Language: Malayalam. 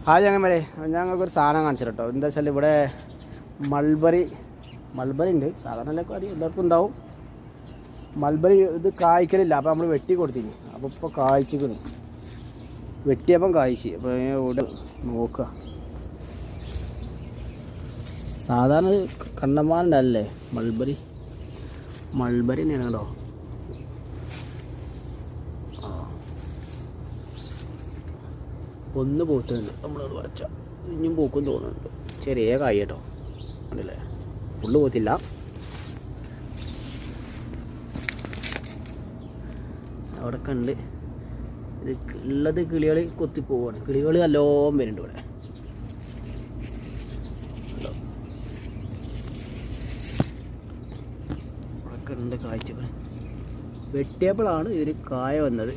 ഹായ് ചങ്ങന്മാരെ, ഞങ്ങൾക്കൊരു സാധനം കാണിച്ചു കേട്ടോ. എന്താ വെച്ചാൽ ഇവിടെ മൾബറി ഉണ്ട്. സാധാരണ എല്ലാവർക്കും ഉണ്ടാവും. മൾബറി ഇത് കായ്ക്കലില്ല. അപ്പോൾ നമ്മൾ വെട്ടി കൊടുത്തിനി. അപ്പോൾ ഇപ്പോൾ കായ്ച്ചിക്കണ്. വെട്ടിയപ്പം കായ്ച്ച്. അപ്പോൾ ഇവിടെ നോക്കുക. സാധാരണ കണ്ടമാനുണ്ടല്ലേ മൾബറി തന്നെയാണ് കേട്ടോ. ഒന്ന് പോത്തുണ്ട്. നമ്മളത് വരച്ച ഇനിയും പോക്കും തോന്നുന്നുണ്ട്. ചെറിയ കായ് കേട്ടോ. ഉണ്ടല്ലേ, ഫുള്ള് പോത്തില്ല. അവിടെ കണ്ട് ഇത് ഉള്ളത് കിളികൾ കൊത്തിപ്പോവാണ്. കിളികൾ നല്ലോണം വരുന്നുണ്ട് ഇവിടെ. അവിടെ കണ്ട് കാഴ്ചകൾ വെട്ടിയപ്പോഴാണ് ഇതിന് കായ വന്നത്.